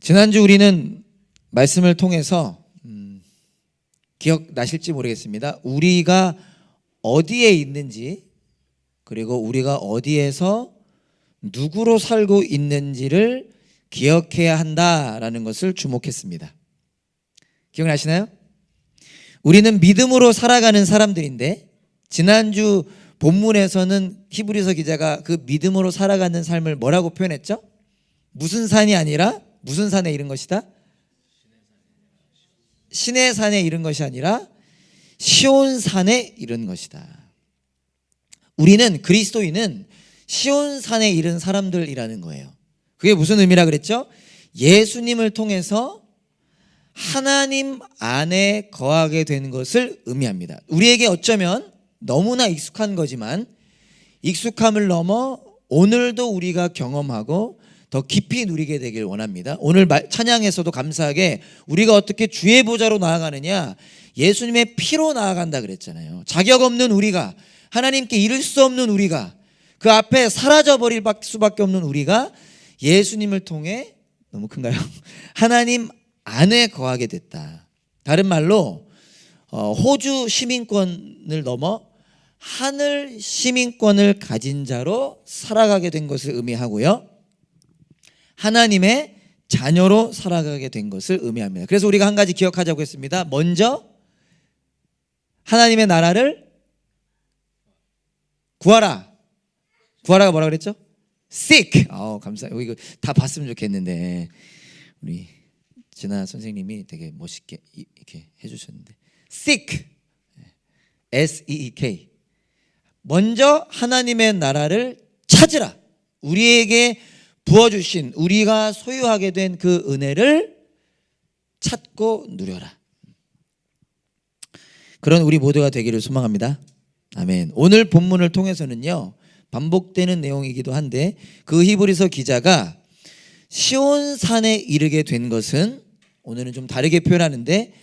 지난주 우리는 말씀을 통해서 기억나실지 모르겠습니다. 우리가 어디에 있는지, 그리고 우리가 어디에서 누구로 살고 있는지를 기억해야 한다라는 것을 주목했습니다. 기억나시나요? 우리는 믿음으로 살아가는 사람들인데, 지난주 본문에서는 히브리서 기자가 그 믿음으로 살아가는 삶을 뭐라고 표현했죠? 무슨 산이 아니라 무슨 산에 이른 것이다? 신의 산에 이른 것이 아니라 시온산에 이른 것이다. 우리는, 그리스도인은 시온산에 이른 사람들이라는 거예요. 그게 무슨 의미라 그랬죠? 예수님을 통해서 하나님 안에 거하게 되는 것을 의미합니다. 우리에게 어쩌면 너무나 익숙한 거지만, 익숙함을 넘어 오늘도 우리가 경험하고 더 깊이 누리게 되길 원합니다. 오늘 찬양에서도 감사하게 우리가 어떻게 주의 보좌로 나아가느냐, 예수님의 피로 나아간다 그랬잖아요. 자격 없는 우리가, 하나님께 이를 수 없는 우리가, 그 앞에 사라져버릴 수밖에 없는 우리가 예수님을 통해, 너무 큰가요? 하나님 안에 거하게 됐다. 다른 말로 호주 시민권을 넘어 하늘 시민권을 가진 자로 살아가게 된 것을 의미하고요, 하나님의 자녀로 살아가게 된 것을 의미합니다. 그래서 우리가 한 가지 기억하자고 했습니다. 먼저 하나님의 나라를 구하라. 구하라가 뭐라 그랬죠? Seek. 감사해요. 이거 다 봤으면 좋겠는데 우리 진아 선생님이 되게 멋있게 이렇게 해주셨는데, Seek, S-E-E-K. 먼저 하나님의 나라를 찾으라. 우리에게 부어주신, 우리가 소유하게 된 그 은혜를 찾고 누려라. 그런 우리 모두가 되기를 소망합니다. 아멘. 오늘 본문을 통해서는요, 반복되는 내용이기도 한데, 그 히브리서 기자가 시온산에 이르게 된 것은, 오늘은 좀 다르게 표현하는데,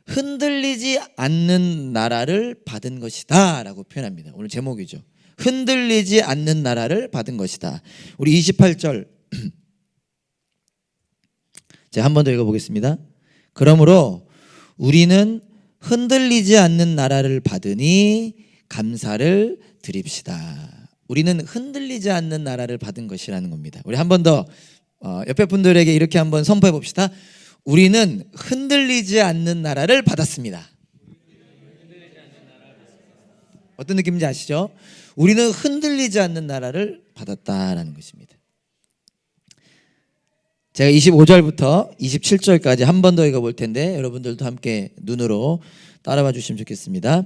흔들리지 않는 나라를 받은 것이다 라고 표현합니다. 오늘 제목이죠. 흔들리지 않는 나라를 받은 것이다. 우리 28절 제가 한 번 더 읽어보겠습니다. 그러므로 우리는 흔들리지 않는 나라를 받으니 감사를 드립시다. 우리는 흔들리지 않는 나라를 받은 것이라는 겁니다. 우리 한 번 더 옆에 분들에게 이렇게 한번 선포해 봅시다. 우리는 흔들리지 않는 나라를 받았습니다. 어떤 느낌인지 아시죠? 우리는 흔들리지 않는 나라를 받았다라는 것입니다. 제가 25절부터 27절까지 한 번 더 읽어볼 텐데, 여러분들도 함께 눈으로 따라와 주시면 좋겠습니다.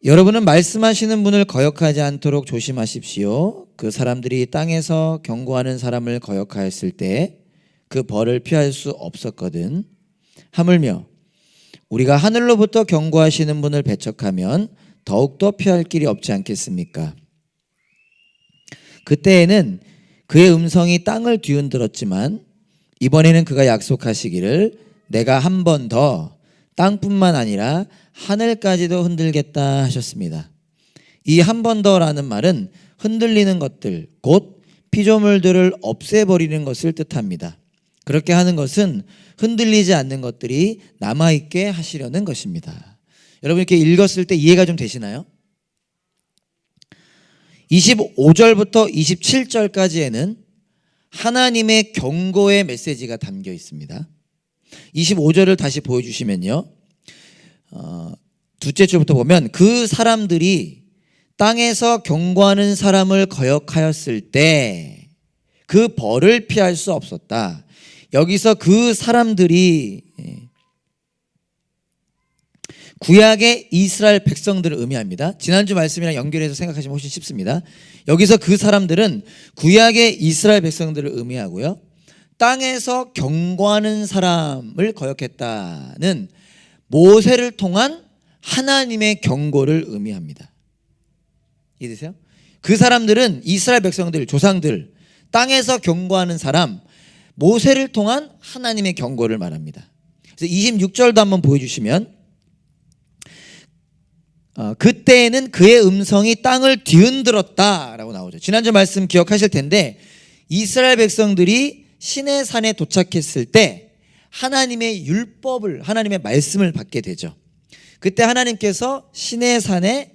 여러분은 말씀하시는 분을 거역하지 않도록 조심하십시오. 그 사람들이 땅에서 경고하는 사람을 거역하였을 때 그 벌을 피할 수 없었거든. 하물며 우리가 하늘로부터 경고하시는 분을 배척하면 더욱더 피할 길이 없지 않겠습니까? 그때에는 그의 음성이 땅을 뒤흔들었지만 이번에는 그가 약속하시기를 내가 한 번 더 땅뿐만 아니라 하늘까지도 흔들겠다 하셨습니다. 이 한 번 더라는 말은 흔들리는 것들, 곧 피조물들을 없애버리는 것을 뜻합니다. 그렇게 하는 것은 흔들리지 않는 것들이 남아있게 하시려는 것입니다. 여러분, 이렇게 읽었을 때 이해가 좀 되시나요? 25절부터 27절까지에는 하나님의 경고의 메시지가 담겨 있습니다. 25절을 다시 보여주시면요, 둘째 줄부터 보면 그 사람들이 땅에서 경고하는 사람을 거역하였을 때 그 벌을 피할 수 없었다. 여기서 그 사람들이 구약의 이스라엘 백성들을 의미합니다. 지난주 말씀이랑 연결해서 생각하시면 훨씬 쉽습니다. 여기서 그 사람들은 구약의 이스라엘 백성들을 의미하고요, 땅에서 경고하는 사람을 거역했다는 모세를 통한 하나님의 경고를 의미합니다. 이해되세요? 그 사람들은 이스라엘 백성들, 조상들, 땅에서 경고하는 사람, 모세를 통한 하나님의 경고를 말합니다. 그래서 26절도 한번 보여주시면, 그때에는 그의 음성이 땅을 뒤흔들었다라고 나오죠. 지난주 말씀 기억하실 텐데, 이스라엘 백성들이 시내 산에 도착했을 때 하나님의 율법을, 하나님의 말씀을 받게 되죠. 그때 하나님께서 시내 산에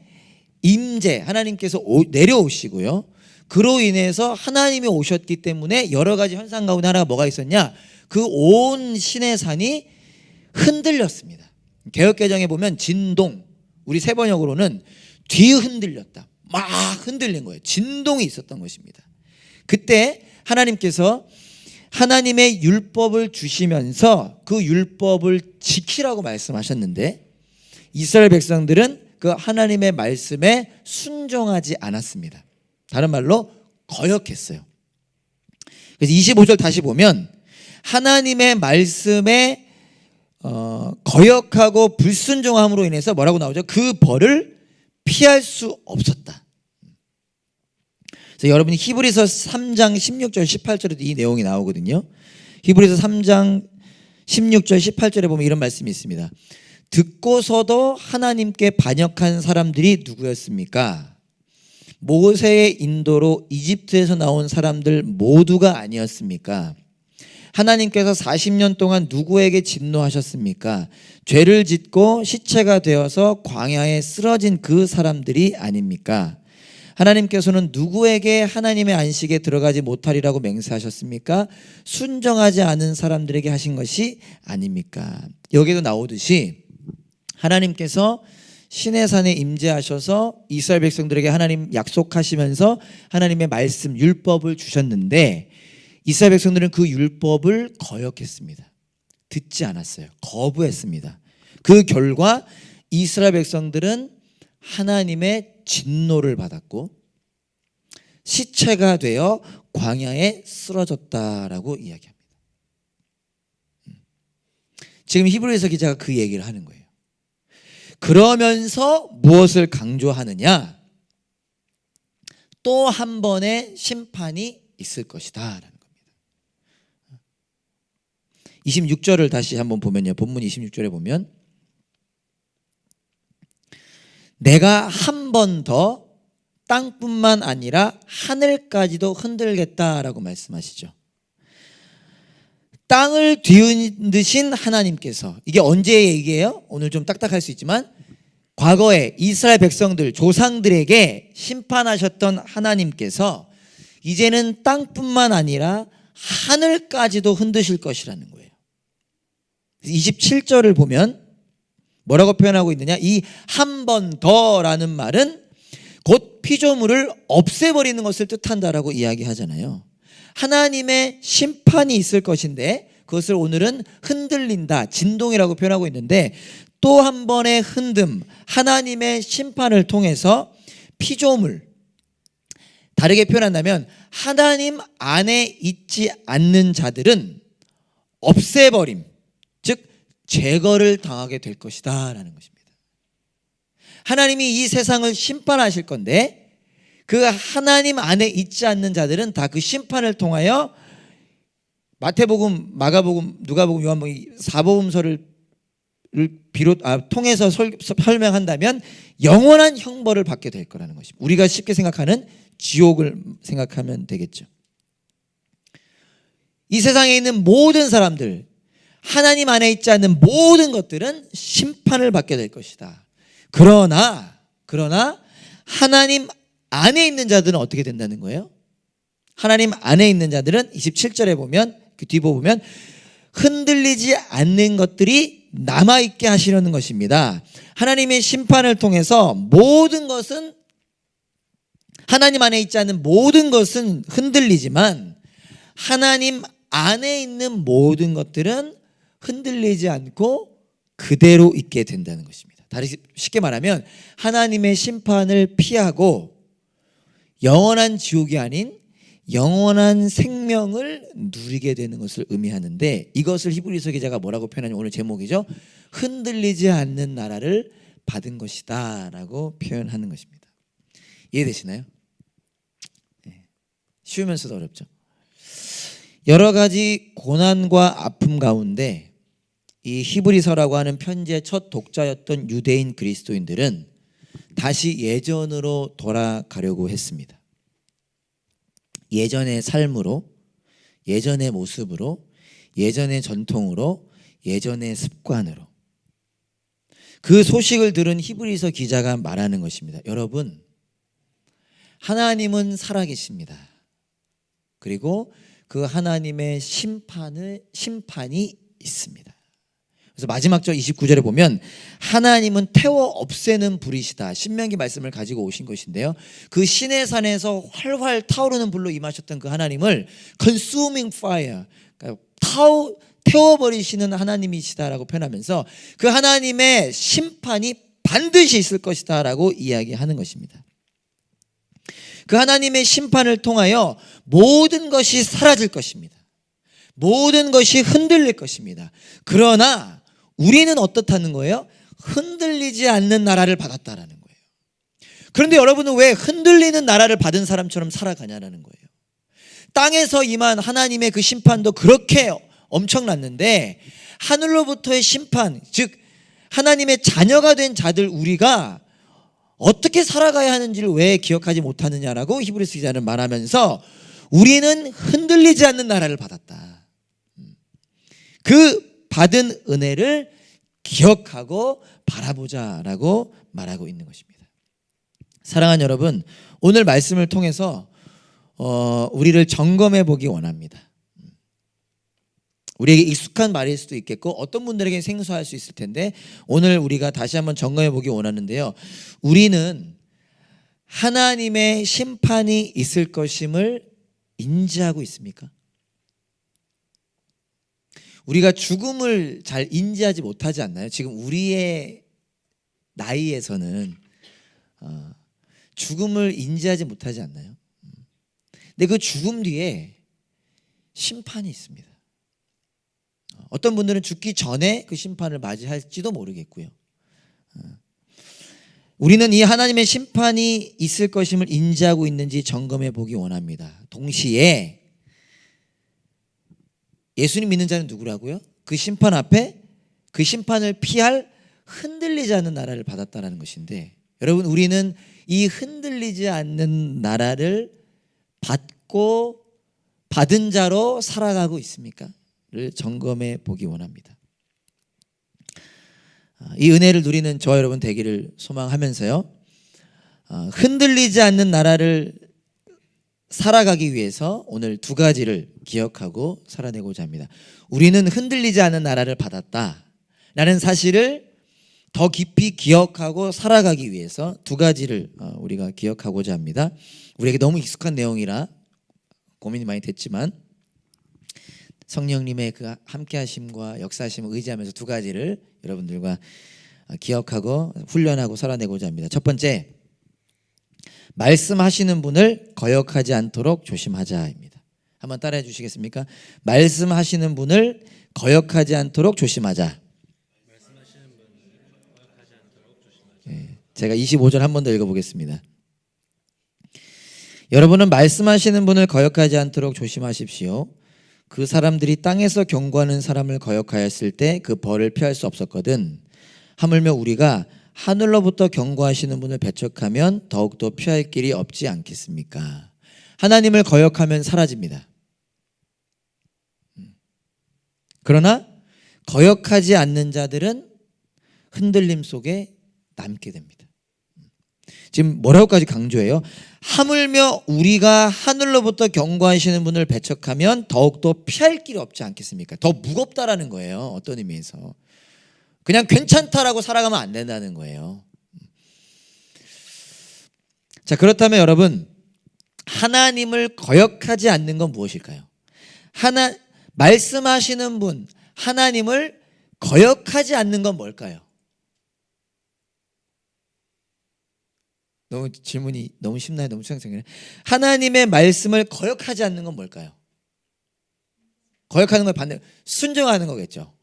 임재, 하나님께서 내려오시고요. 그로 인해서 하나님이 오셨기 때문에 여러 가지 현상 가운데 하나가 뭐가 있었냐? 그 온 시내 산이 흔들렸습니다. 개역개정에 보면 진동, 우리 세번역으로는 뒤흔들렸다, 막 흔들린 거예요. 진동이 있었던 것입니다. 그때 하나님께서 하나님의 율법을 주시면서 그 율법을 지키라고 말씀하셨는데 이스라엘 백성들은 그 하나님의 말씀에 순종하지 않았습니다. 다른 말로 거역했어요. 그래서 25절 다시 보면 하나님의 말씀에 거역하고 불순종함으로 인해서 뭐라고 나오죠? 그 벌을 피할 수 없었다. 그래서 여러분이 히브리서 3장 16절 18절에도 이 내용이 나오거든요. 히브리서 3장 16절 18절에 보면 이런 말씀이 있습니다. 듣고서도 하나님께 반역한 사람들이 누구였습니까? 모세의 인도로 이집트에서 나온 사람들 모두가 아니었습니까? 하나님께서 40년 동안 누구에게 진노하셨습니까? 죄를 짓고 시체가 되어서 광야에 쓰러진 그 사람들이 아닙니까? 하나님께서는 누구에게 하나님의 안식에 들어가지 못하리라고 맹세하셨습니까? 순정하지 않은 사람들에게 하신 것이 아닙니까? 여기도 나오듯이 하나님께서 시내산에 임재하셔서 이스라엘 백성들에게 하나님 약속하시면서 하나님의 말씀 율법을 주셨는데 이스라엘 백성들은 그 율법을 거역했습니다. 듣지 않았어요. 거부했습니다. 그 결과 이스라엘 백성들은 하나님의 진노를 받았고 시체가 되어 광야에 쓰러졌다라고 이야기합니다. 지금 히브리서 기자가 그 얘기를 하는 거예요. 그러면서 무엇을 강조하느냐? 또 한 번의 심판이 있을 것이다 라는 겁니다. 26절을 다시 한번 보면요, 본문 26절에 보면 내가 한 번 더 땅뿐만 아니라 하늘까지도 흔들겠다라고 말씀하시죠. 땅을 뒤흔드신 하나님께서, 이게 언제의 얘기예요? 오늘 좀 딱딱할 수 있지만 과거에 이스라엘 백성들, 조상들에게 심판하셨던 하나님께서 이제는 땅뿐만 아니라 하늘까지도 흔드실 것이라는 거예요. 27절을 보면 뭐라고 표현하고 있느냐? 이 한 번 더라는 말은 곧 피조물을 없애버리는 것을 뜻한다라고 이야기하잖아요. 하나님의 심판이 있을 것인데 그것을 오늘은 흔들린다, 진동이라고 표현하고 있는데 또 한 번의 흔듦, 하나님의 심판을 통해서 피조물, 다르게 표현한다면 하나님 안에 있지 않는 자들은 없애버림, 즉 제거를 당하게 될 것이다 라는 것입니다. 하나님이 이 세상을 심판하실 건데 그 하나님 안에 있지 않는 자들은 다 그 심판을 통하여 마태복음, 마가복음, 누가복음, 요한복음 4복음서를 통해서 설명한다면 영원한 형벌을 받게 될 거라는 것입니다. 우리가 쉽게 생각하는 지옥을 생각하면 되겠죠. 이 세상에 있는 모든 사람들, 하나님 안에 있지 않는 모든 것들은 심판을 받게 될 것이다. 그러나 하나님 안에 있는 자들은 어떻게 된다는 거예요? 하나님 안에 있는 자들은 27절에 보면, 그 뒤보 보면 흔들리지 않는 것들이 남아있게 하시려는 것입니다. 하나님의 심판을 통해서 모든 것은, 하나님 안에 있지 않는 모든 것은 흔들리지만 하나님 안에 있는 모든 것들은 흔들리지 않고 그대로 있게 된다는 것입니다. 다시 쉽게 말하면 하나님의 심판을 피하고 영원한 지옥이 아닌 영원한 생명을 누리게 되는 것을 의미하는데, 이것을 히브리서 기자가 뭐라고 표현하냐, 오늘 제목이죠. 흔들리지 않는 나라를 받은 것이다 라고 표현하는 것입니다. 이해되시나요? 네. 쉬우면서도 어렵죠. 여러 가지 고난과 아픔 가운데 이 히브리서라고 하는 편지의 첫 독자였던 유대인 그리스도인들은 다시 예전으로 돌아가려고 했습니다. 예전의 삶으로, 예전의 모습으로, 예전의 전통으로, 예전의 습관으로. 그 소식을 들은 히브리서 기자가 말하는 것입니다. 여러분, 하나님은 살아계십니다. 그리고 그 하나님의 심판이 있습니다. 그래서 마지막 절 29절에 보면 하나님은 태워 없애는 불이시다. 신명기 말씀을 가지고 오신 것인데요. 그 시내 산에서 활활 타오르는 불로 임하셨던 그 하나님을 consuming fire, 그러니까 태워버리시는 하나님이시다라고 표현하면서 그 하나님의 심판이 반드시 있을 것이다 라고 이야기하는 것입니다. 그 하나님의 심판을 통하여 모든 것이 사라질 것입니다. 모든 것이 흔들릴 것입니다. 그러나 우리는 어떻다는 거예요? 흔들리지 않는 나라를 받았다라는 거예요. 그런데 여러분은 왜 흔들리는 나라를 받은 사람처럼 살아가냐라는 거예요. 땅에서 임한 하나님의 그 심판도 그렇게 엄청났는데 하늘로부터의 심판, 즉 하나님의 자녀가 된 자들 우리가 어떻게 살아가야 하는지를 왜 기억하지 못하느냐라고 히브리서 기자는 말하면서 우리는 흔들리지 않는 나라를 받았다. 그 받은 은혜를 기억하고 바라보자라고 말하고 있는 것입니다. 사랑하는 여러분, 오늘 말씀을 통해서 우리를 점검해 보기 원합니다. 우리에게 익숙한 말일 수도 있겠고 어떤 분들에게 생소할 수 있을 텐데 오늘 우리가 다시 한번 점검해 보기 원하는데요. 우리는 하나님의 심판이 있을 것임을 인지하고 있습니까? 우리가 죽음을 잘 인지하지 못하지 않나요? 지금 우리의 나이에서는 죽음을 인지하지 못하지 않나요? 근데 그 죽음 뒤에 심판이 있습니다. 어떤 분들은 죽기 전에 그 심판을 맞이할지도 모르겠고요. 우리는 이 하나님의 심판이 있을 것임을 인지하고 있는지 점검해 보기 원합니다. 동시에 예수님 믿는 자는 누구라고요? 그 심판 앞에 그 심판을 피할 흔들리지 않는 나라를 받았다는 것인데 여러분, 우리는 이 흔들리지 않는 나라를 받은 자로 살아가고 있습니까? 를 점검해 보기 원합니다. 이 은혜를 누리는 저와 여러분 되기를 소망하면서요, 흔들리지 않는 나라를 살아가기 위해서 오늘 두 가지를 기억하고 살아내고자 합니다. 우리는 흔들리지 않는 나라를 받았다라는 사실을 더 깊이 기억하고 살아가기 위해서 두 가지를 우리가 기억하고자 합니다. 우리에게 너무 익숙한 내용이라 고민이 많이 됐지만 성령님의 그 함께하심과 역사하심을 의지하면서 두 가지를 여러분들과 기억하고 훈련하고 살아내고자 합니다. 첫 번째, 말씀하시는 분을 거역하지 않도록 조심하자입니다. 한번 따라해 주시겠습니까? 말씀하시는 분을 거역하지 않도록 조심하자. 제가 25절 한 번 더 읽어보겠습니다. 여러분은 말씀하시는 분을 거역하지 않도록 조심하십시오. 그 사람들이 땅에서 경고하는 사람을 거역하였을 때 그 벌을 피할 수 없었거든. 하물며 우리가 하늘로부터 경고하시는 분을 배척하면 더욱더 피할 길이 없지 않겠습니까? 하나님을 거역하면 사라집니다. 그러나 거역하지 않는 자들은 흔들림 속에 남게 됩니다. 지금 뭐라고까지 강조해요? 하물며 우리가 하늘로부터 경고하시는 분을 배척하면 더욱더 피할 길이 없지 않겠습니까? 더 무겁다라는 거예요. 어떤 의미에서. 그냥 괜찮다라고 살아가면 안 된다는 거예요. 자, 그렇다면 여러분, 하나님을 거역하지 않는 건 무엇일까요? 말씀하시는 분, 하나님을 거역하지 않는 건 뭘까요? 너무 질문이 너무 쉽나요? 너무 추상적이네. 하나님의 말씀을 거역하지 않는 건 뭘까요? 거역하는 걸 반대로 순종하는 거겠죠.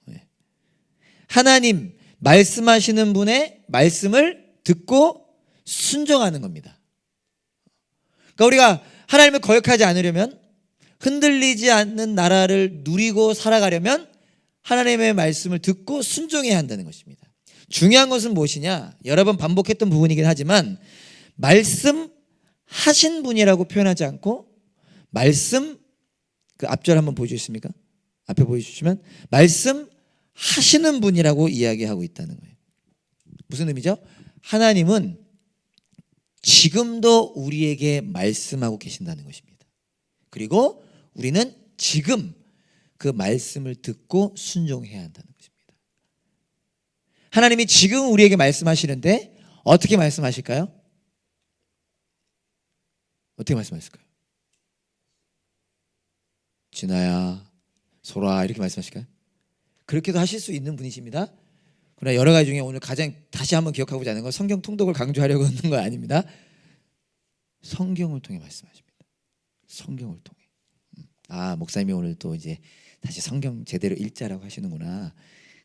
하나님 말씀하시는 분의 말씀을 듣고 순종하는 겁니다. 그러니까 우리가 하나님을 거역하지 않으려면, 흔들리지 않는 나라를 누리고 살아가려면 하나님의 말씀을 듣고 순종해야 한다는 것입니다. 중요한 것은 무엇이냐? 여러 번 반복했던 부분이긴 하지만 말씀하신 분이라고 표현하지 않고 말씀하시는 그 앞절 한번 보여주시겠습니까? 앞에 보여주시면 말씀하시는 분이라고 이야기하고 있다는 거예요. 무슨 의미죠? 하나님은 지금도 우리에게 말씀하고 계신다는 것입니다. 그리고 우리는 지금 그 말씀을 듣고 순종해야 한다는 것입니다. 하나님이 지금 우리에게 말씀하시는데 어떻게 말씀하실까요? 어떻게 말씀하실까요? 진아야, 소라 이렇게 말씀하실까요? 그렇게도 하실 수 있는 분이십니다. 그러나 여러 가지 중에 오늘 가장 다시 한번 기억하고자 하는 건 성경 통독을 강조하려고 하는 건 아닙니다. 성경을 통해 말씀하십니다. 성경을 통해. 목사님이 오늘 또 이제 다시 성경 제대로 읽자라고 하시는구나.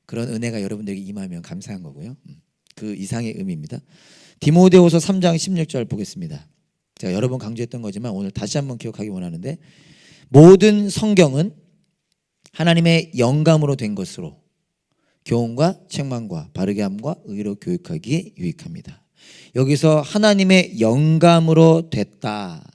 그런 은혜가 여러분들에게 임하면 감사한 거고요. 그 이상의 의미입니다. 디모데후서 3장 16절 보겠습니다. 제가 여러 번 강조했던 거지만 오늘 다시 한번 기억하기 원하는데, 모든 성경은 하나님의 영감으로 된 것으로 교훈과 책망과 바르게 함과 의로 교육하기에 유익합니다. 여기서 하나님의 영감으로 됐다,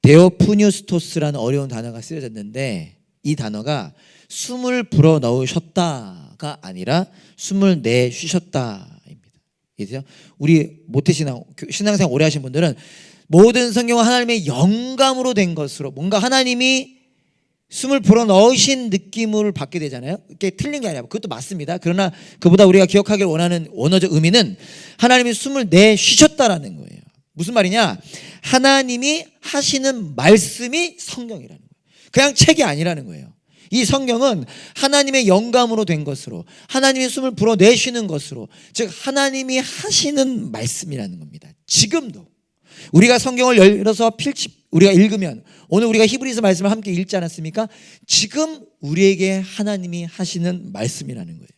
데오프뉴스토스라는 어려운 단어가 쓰여졌는데, 이 단어가 숨을 불어 넣으셨다가 아니라 숨을 내쉬셨다입니다. 이해되세요? 우리 모태신앙, 신앙생활 오래 하신 분들은 모든 성경은 하나님의 영감으로 된 것으로, 뭔가 하나님이 숨을 불어 넣으신 느낌을 받게 되잖아요. 이게 틀린 게 아니라 그것도 맞습니다. 그러나 그보다 우리가 기억하길 원하는 원어적 의미는 하나님이 숨을 내쉬셨다라는 거예요. 무슨 말이냐? 하나님이 하시는 말씀이 성경이라는 거예요. 그냥 책이 아니라는 거예요. 이 성경은 하나님의 영감으로 된 것으로, 하나님이 숨을 불어내쉬는 것으로, 즉 하나님이 하시는 말씀이라는 겁니다. 지금도 우리가 성경을 열어서 우리가 읽으면, 오늘 우리가 히브리서 말씀을 함께 읽지 않았습니까? 지금 우리에게 하나님이 하시는 말씀이라는 거예요.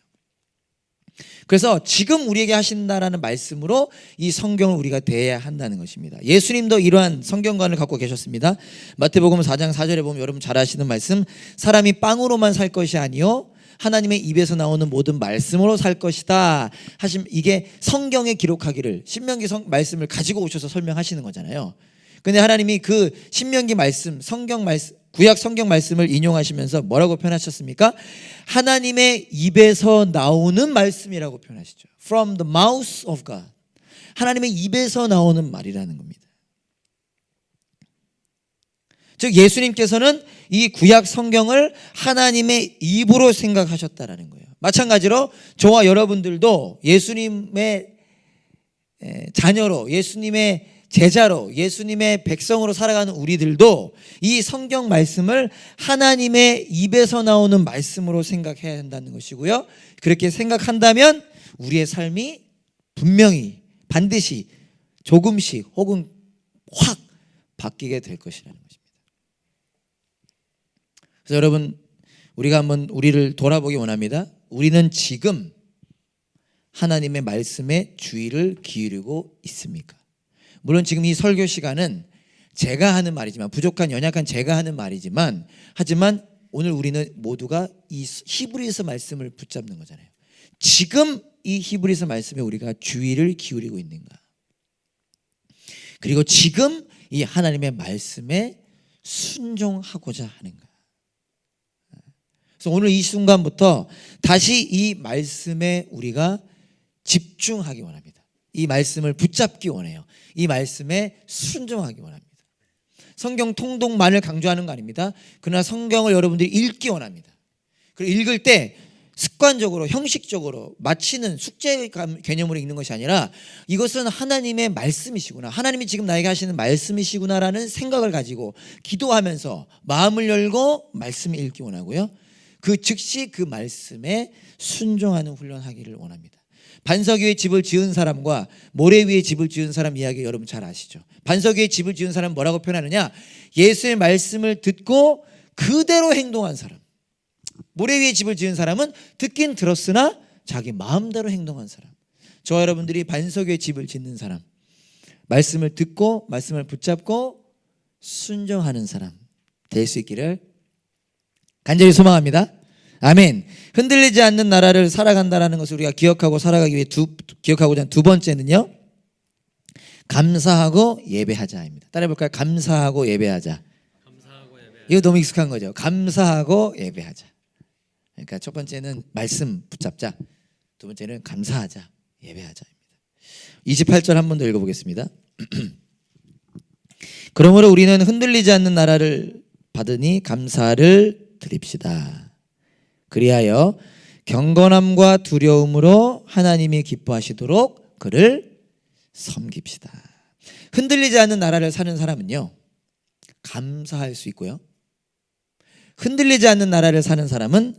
그래서 지금 우리에게 하신다라는 말씀으로 이 성경을 우리가 대해야 한다는 것입니다. 예수님도 이러한 성경관을 갖고 계셨습니다. 마태복음 4장 4절에 보면 여러분 잘 아시는 말씀, 사람이 빵으로만 살 것이 아니요 하나님의 입에서 나오는 모든 말씀으로 살 것이다 하심, 이게 성경에 기록하기를 신명기 말씀을 가지고 오셔서 설명하시는 거잖아요. 근데 하나님이 그 신명기 말씀, 성경 말씀, 구약 성경 말씀을 인용하시면서 뭐라고 표현하셨습니까? 하나님의 입에서 나오는 말씀이라고 표현하시죠. From the mouth of God. 하나님의 입에서 나오는 말이라는 겁니다. 즉 예수님께서는 이 구약 성경을 하나님의 입으로 생각하셨다라는 거예요. 마찬가지로 저와 여러분들도 예수님의 자녀로, 예수님의 제자로, 예수님의 백성으로 살아가는 우리들도 이 성경 말씀을 하나님의 입에서 나오는 말씀으로 생각해야 한다는 것이고요. 그렇게 생각한다면 우리의 삶이 분명히, 반드시 조금씩 혹은 확 바뀌게 될 것이라는 것입니다. 그래서 여러분, 우리가 한번 우리를 돌아보기 원합니다. 우리는 지금 하나님의 말씀에 주의를 기울이고 있습니까? 물론 지금 이 설교 시간은 제가 하는 말이지만, 부족한 연약한 제가 하는 말이지만, 하지만 오늘 우리는 모두가 이 히브리서 말씀을 붙잡는 거잖아요. 지금 이 히브리서 말씀에 우리가 주의를 기울이고 있는가? 그리고 지금 이 하나님의 말씀에 순종하고자 하는가? 그래서 오늘 이 순간부터 다시 이 말씀에 우리가 집중하기 원합니다. 이 말씀을 붙잡기 원해요. 이 말씀에 순종하기 원합니다. 성경 통독만을 강조하는 거 아닙니다. 그러나 성경을 여러분들이 읽기 원합니다. 그리고 읽을 때 습관적으로, 형식적으로 마치는 숙제 개념으로 읽는 것이 아니라, 이것은 하나님의 말씀이시구나, 하나님이 지금 나에게 하시는 말씀이시구나라는 생각을 가지고 기도하면서 마음을 열고 말씀을 읽기 원하고요. 그 즉시 그 말씀에 순종하는 훈련하기를 원합니다. 반석 위에 집을 지은 사람과 모래 위에 집을 지은 사람 이야기 여러분 잘 아시죠? 반석 위에 집을 지은 사람은 뭐라고 표현하느냐? 예수의 말씀을 듣고 그대로 행동한 사람. 모래 위에 집을 지은 사람은 듣긴 들었으나 자기 마음대로 행동한 사람. 저와 여러분들이 반석 위에 집을 짓는 사람, 말씀을 듣고 말씀을 붙잡고 순종하는 사람 될 수 있기를 간절히 소망합니다. 아멘. 흔들리지 않는 나라를 살아간다라는 것을 우리가 기억하고 살아가기 위해 기억하고자 하는 두 번째는요, 감사하고 예배하자입니다. 따라해볼까요? 감사하고 예배하자. 이거 너무 익숙한 거죠. 감사하고 예배하자. 그러니까 첫 번째는 말씀 붙잡자. 두 번째는 감사하자, 예배하자. 28절 한 번 더 읽어보겠습니다. 그러므로 우리는 흔들리지 않는 나라를 받으니 감사를 드립시다. 그리하여 경건함과 두려움으로 하나님이 기뻐하시도록 그를 섬깁시다. 흔들리지 않는 나라를 사는 사람은요, 감사할 수 있고요, 흔들리지 않는 나라를 사는 사람은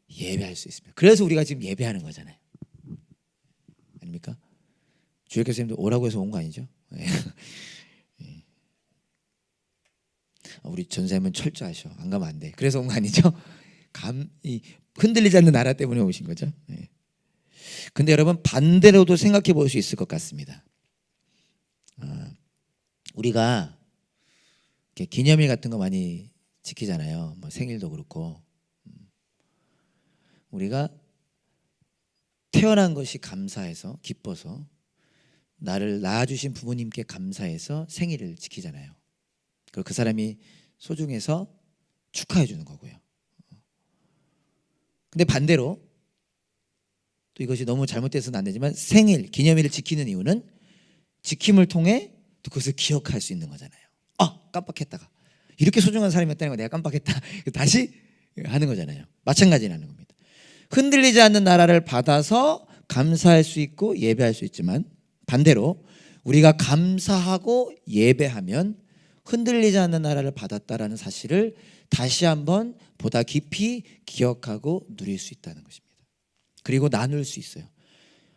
예배할 수 있습니다. 그래서 우리가 지금 예배하는 거잖아요. 아닙니까? 주일 교수님도 오라고 해서 온 거 아니죠? 우리 전쌤은 철저하셔. 안 가면 안 돼. 그래서 온 거 아니죠? 흔들리지 않는 나라 때문에 오신 거죠. 근데 여러분, 반대로도 생각해 볼 수 있을 것 같습니다. 우리가 기념일 같은 거 많이 지키잖아요. 뭐 생일도 그렇고. 우리가 태어난 것이 감사해서, 기뻐서, 나를 낳아주신 부모님께 감사해서 생일을 지키잖아요. 그리고 그 사람이 소중해서 축하해 주는 거고요. 근데 반대로 또 이것이 너무 잘못돼서는 안 되지만, 생일, 기념일을 지키는 이유는 지킴을 통해 또 그것을 기억할 수 있는 거잖아요. 깜빡했다가 이렇게 소중한 사람이었다는 거 내가 깜빡했다. 다시 하는 거잖아요. 마찬가지라는 겁니다. 흔들리지 않는 나라를 받아서 감사할 수 있고 예배할 수 있지만, 반대로 우리가 감사하고 예배하면 흔들리지 않는 나라를 받았다라는 사실을 다시 한번 보다 깊이 기억하고 누릴 수 있다는 것입니다. 그리고 나눌 수 있어요.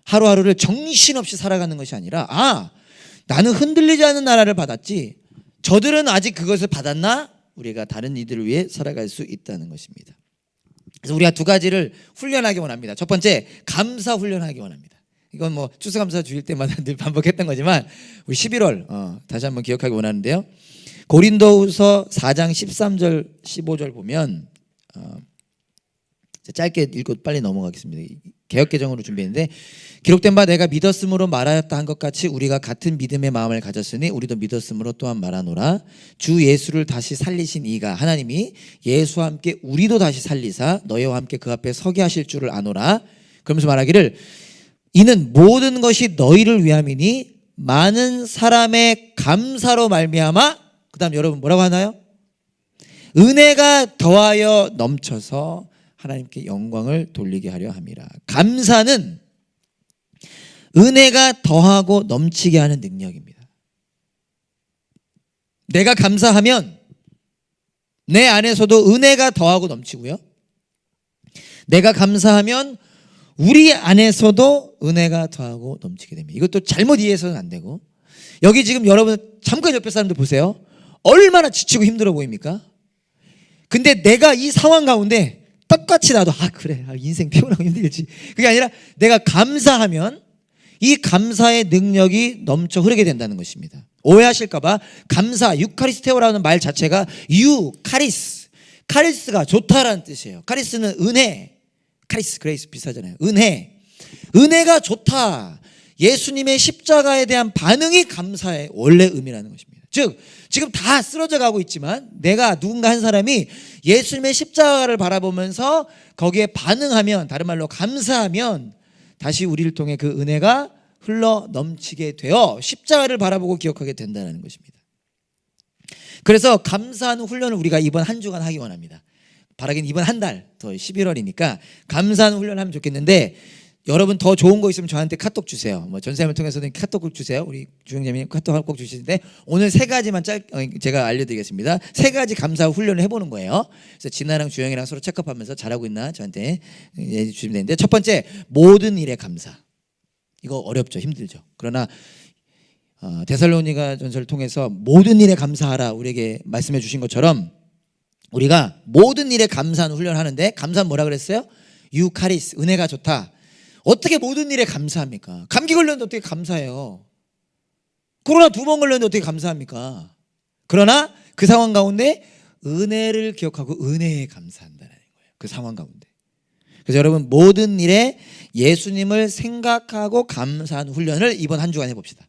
하루하루를 정신없이 살아가는 것이 아니라, 나는 흔들리지 않는 나라를 받았지, 저들은 아직 그것을 받았나? 우리가 다른 이들을 위해 살아갈 수 있다는 것입니다. 그래서 우리가 두 가지를 훈련하기 원합니다. 첫 번째, 감사 훈련하기 원합니다. 이건 뭐 추수감사 주일 때마다 늘 반복했던 거지만, 우리 11월 다시 한번 기억하기 원하는데요. 고린도후서 4장 13절 15절 보면, 짧게 읽고 빨리 넘어가겠습니다. 개역개정으로 준비했는데, 기록된 바 내가 믿었으므로 말하였다 한 것 같이 우리가 같은 믿음의 마음을 가졌으니 우리도 믿었으므로 또한 말하노라. 주 예수를 다시 살리신 이가 하나님이 예수와 함께 우리도 다시 살리사 너희와 함께 그 앞에 서게 하실 줄을 아노라. 그러면서 말하기를, 이는 모든 것이 너희를 위함이니 많은 사람의 감사로 말미암아, 그 다음 여러분 뭐라고 하나요? 은혜가 더하여 넘쳐서 하나님께 영광을 돌리게 하려 함이라. 감사는 은혜가 더하고 넘치게 하는 능력입니다. 내가 감사하면 내 안에서도 은혜가 더하고 넘치고요, 내가 감사하면 우리 안에서도 은혜가 더하고 넘치게 됩니다. 이것도 잘못 이해해서는 안 되고, 여기 지금 여러분 잠깐 옆에 사람들 보세요. 얼마나 지치고 힘들어 보입니까? 근데 내가 이 상황 가운데 똑같이 나도 그래, 인생 피곤하고 힘들지, 그게 아니라 내가 감사하면 이 감사의 능력이 넘쳐 흐르게 된다는 것입니다. 오해하실까봐, 감사, 유카리스테오라는 말 자체가 카리스가 좋다라는 뜻이에요. 카리스는 은혜, 카리스, 그레이스 비슷하잖아요. 은혜가 좋다. 예수님의 십자가에 대한 반응이 감사의 원래 의미라는 것입니다. 즉, 지금 다 쓰러져 가고 있지만 내가, 누군가 한 사람이 예수님의 십자가를 바라보면서 거기에 반응하면, 다른 말로 감사하면, 다시 우리를 통해 그 은혜가 흘러 넘치게 되어 십자가를 바라보고 기억하게 된다는 것입니다. 그래서 감사하는 훈련을 우리가 이번 한 주간 하기 원합니다. 바라긴 이번 한 달, 더 11월이니까 감사하는 훈련을 하면 좋겠는데, 여러분 더 좋은 거 있으면 저한테 카톡 주세요. 뭐 전쌤을 통해서는 카톡을 주세요. 우리 주영재님 카톡 꼭 주시는데, 오늘 세 가지만 제가 알려드리겠습니다. 세 가지 감사 훈련을 해보는 거예요. 그래서 진아랑 주영이랑 서로 체크하면서 잘하고 있나 저한테 얘기해 주시면 되는데, 첫 번째, 모든 일에 감사. 이거 어렵죠, 힘들죠. 그러나 데살로니가 전서를 통해서 모든 일에 감사하라 우리에게 말씀해 주신 것처럼, 우리가 모든 일에 감사하는 훈련을 하는데, 감사는 뭐라 그랬어요? 유카리스, 은혜가 좋다. 어떻게 모든 일에 감사합니까? 감기 걸렸는데 어떻게 감사해요? 코로나 2번 걸렸는데 어떻게 감사합니까? 그러나 그 상황 가운데 은혜를 기억하고 은혜에 감사한다는 거예요. 그 상황 가운데. 그래서 여러분, 모든 일에 예수님을 생각하고 감사하는 훈련을 이번 한 주간 해봅시다.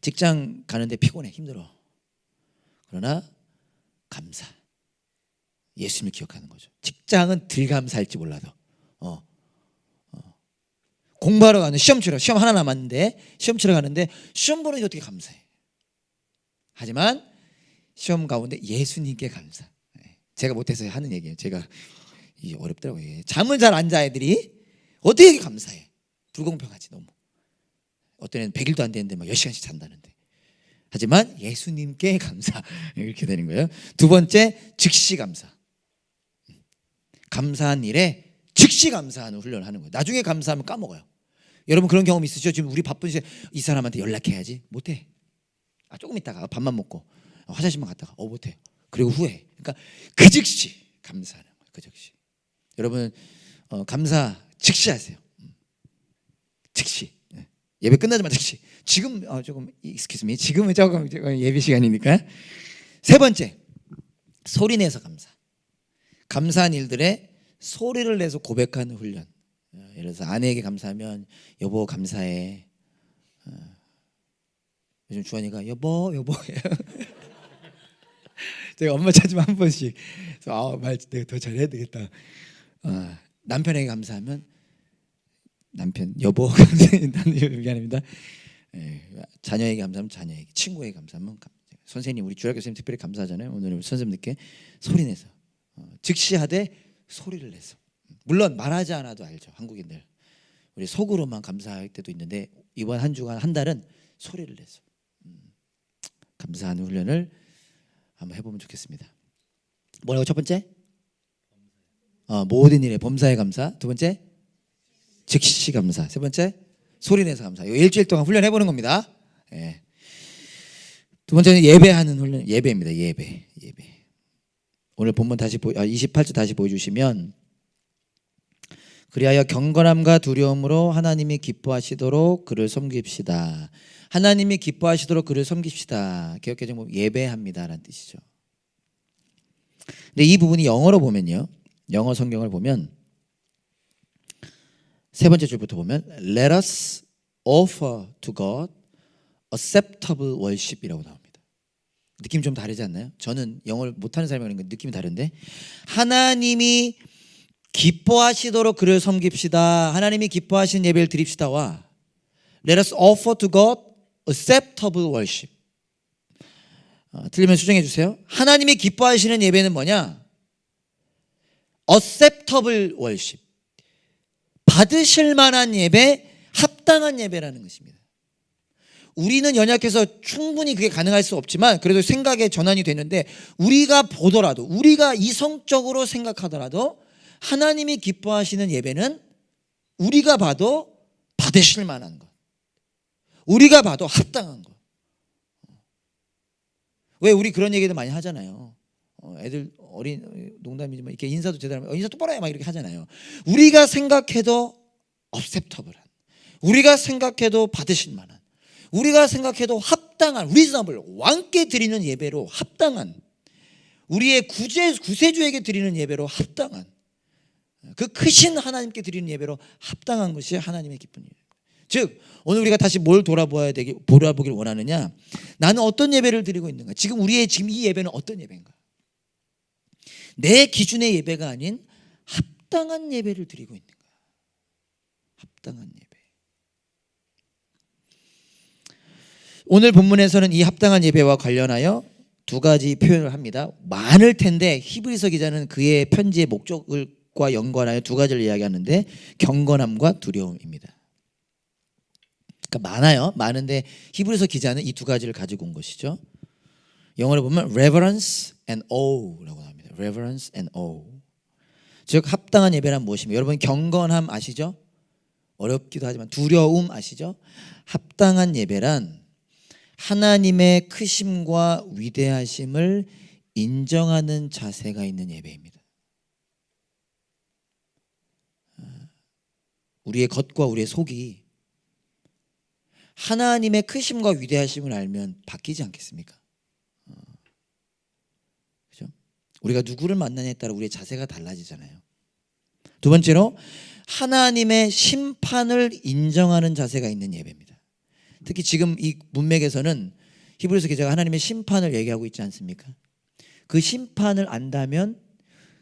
직장 가는데 피곤해, 힘들어. 그러나 감사. 예수님을 기억하는 거죠. 직장은 덜 감사할지 몰라도 공부하러 가는 시험 하나 남았는데 시험 치러 가는데 시험 보는 게 어떻게 감사해. 하지만 시험 가운데 예수님께 감사. 제가 못해서 하는 얘기예요. 제가 어렵더라고요. 잠을 잘 안 자 애들이 어떻게 감사해. 불공평하지 너무. 어떤 애는 100일도 안 되는데 막 10시간씩 잔다는데. 하지만 예수님께 감사. 이렇게 되는 거예요. 두 번째, 즉시 감사. 감사한 일에 즉시 감사하는 훈련을 하는 거예요. 나중에 감사하면 까먹어요. 여러분 그런 경험 있으시죠? 지금 우리 바쁜 시간에 이 사람한테 연락해야지. 못해. 조금 있다가 밥만 먹고 화장실만 갔다가 못해. 그리고 후회. 그러니까 그 즉시 감사하는 거예요. 그 즉시. 여러분 감사 즉시 하세요. 즉시. 예배 끝나자마자 즉시. 지금 조금 excuse me. 지금은 조금 예배 시간이니까. 세 번째, 소리 내서 감사. 감사한 일들에 소리를 내서 고백하는 훈련. 예를 들어서 아내에게 감사하면 여보 감사해. 요즘 주환이가 여보 제가 엄마 찾으면 한 번씩 말 내가 더 잘해야 되겠다. 남편에게 감사하면 남편 여보 감사해. 미안합니다. 자녀에게 감사하면 자녀에게, 친구에게 감사하면 선생님, 우리 주일학교 선생님 특별히 감사하잖아요. 오늘 선생님들께 소리 내서 즉시 하되 소리를 내서. 물론 말하지 않아도 알죠. 한국인들 우리 속으로만 감사할 때도 있는데 이번 한 주간 한 달은 소리를 내서 감사하는 훈련을 한번 해보면 좋겠습니다. 뭐라고? 첫 번째 모든 일에 범사에 감사. 두 번째 즉시 감사. 세 번째 소리 내서 감사. 이거 일주일 동안 훈련해보는 겁니다. 두 번째는 예배하는 훈련. 예배입니다. 예배. 오늘 본문 다시 28절 다시 보여주시면, 그리하여 경건함과 두려움으로 하나님이 기뻐하시도록 그를 섬깁시다. 하나님이 기뻐하시도록 그를 섬깁시다. 개역개정 보면 예배합니다라는 뜻이죠. 근데 이 부분이 영어로 보면요, 영어 성경을 보면 세 번째 줄부터 보면 Let us offer to God acceptable worship이라고 나옵니다. 느낌이 좀 다르지 않나요? 저는 영어를 못하는 사람이 그러니까 느낌이 다른데, 하나님이 기뻐하시도록 그를 섬깁시다. 하나님이 기뻐하시는 예배를 드립시다와 Let us offer to God acceptable worship. 틀리면 수정해 주세요. 하나님이 기뻐하시는 예배는 뭐냐? acceptable worship. 받으실 만한 예배, 합당한 예배라는 것입니다. 우리는 연약해서 충분히 그게 가능할 수 없지만 그래도 생각의 전환이 되는데, 우리가 보더라도, 우리가 이성적으로 생각하더라도 하나님이 기뻐하시는 예배는 우리가 봐도 받으실 만한 것, 우리가 봐도 합당한 것. 왜 우리 그런 얘기도 많이 하잖아요. 애들 어린 농담이지만 이렇게 인사도 제대로 하면 인사 똑바로 해 막 이렇게 하잖아요. 우리가 생각해도 acceptable한, 우리가 생각해도 받으실 만한, 우리가 생각해도 합당한, reasonable, 왕께 드리는 예배로 합당한, 우리의 구세주에게 드리는 예배로 합당한, 그 크신 하나님께 드리는 예배로 합당한 것이 하나님의 기쁜 예배. 즉 오늘 우리가 다시 뭘 돌아보길 원하느냐? 나는 어떤 예배를 드리고 있는가? 지금 이 예배는 어떤 예배인가? 내 기준의 예배가 아닌 합당한 예배를 드리고 있는가? 합당한 예배. 오늘 본문에서는 이 합당한 예배와 관련하여 두 가지 표현을 합니다. 많을 텐데 히브리서 기자는 그의 편지의 목적과 연관하여 두 가지를 이야기하는데, 경건함과 두려움입니다. 그러니까 많아요. 많은데 히브리서 기자는 이 두 가지를 가지고 온 것이죠. 영어로 보면 reverence and aw라고 나옵니다. reverence and awe. 즉 합당한 예배란 무엇입니까? 여러분 경건함 아시죠? 어렵기도 하지만 두려움 아시죠? 합당한 예배란 하나님의 크심과 위대하심을 인정하는 자세가 있는 예배입니다. 우리의 겉과 우리의 속이 하나님의 크심과 위대하심을 알면 바뀌지 않겠습니까? 그렇죠? 우리가 누구를 만나냐에 따라 우리의 자세가 달라지잖아요. 두 번째로 하나님의 심판을 인정하는 자세가 있는 예배입니다. 특히 지금 이 문맥에서는 히브리서 기자가 하나님의 심판을 얘기하고 있지 않습니까? 그 심판을 안다면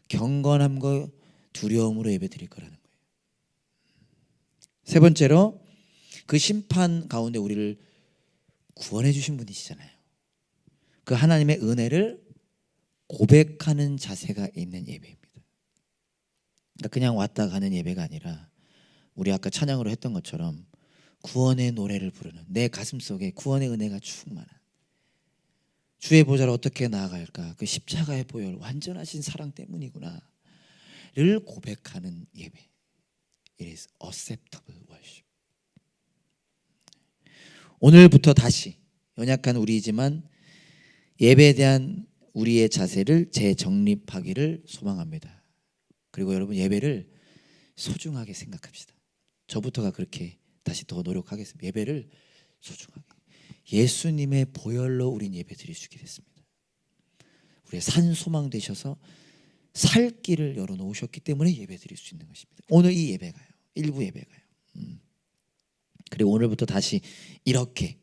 경건함과 두려움으로 예배드릴 거라는 거예요. 세 번째로 그 심판 가운데 우리를 구원해 주신 분이시잖아요. 그 하나님의 은혜를 고백하는 자세가 있는 예배입니다. 그러니까 그냥 왔다 가는 예배가 아니라 우리 아까 찬양으로 했던 것처럼 구원의 노래를 부르는, 내 가슴 속에 구원의 은혜가 충만한, 주의 보좌를 어떻게 나아갈까, 그 십자가의 보혈, 완전하신 사랑 때문이구나 를 고백하는 예배. It is acceptable worship. 오늘부터 다시 연약한 우리이지만 예배에 대한 우리의 자세를 재정립하기를 소망합니다. 그리고 여러분, 예배를 소중하게 생각합시다. 저부터가 그렇게 다시 더 노력하겠습니다. 예배를 소중하게. 예수님의 보혈로 우린 예배 드릴 수 있게 됐습니다. 우리의 산 소망 되셔서 살 길을 열어놓으셨기 때문에 예배 드릴 수 있는 것입니다. 오늘 이 예배가요, 일부 예배가요. 그리고 오늘부터 다시 이렇게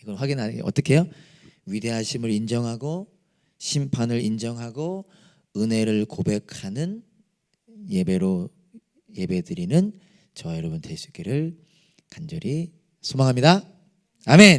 이걸 확인하게 어떻게 해요? 위대하심을 인정하고 심판을 인정하고 은혜를 고백하는 예배로 예배드리는 저와 여러분 될 수 있기를 간절히 소망합니다. 아멘.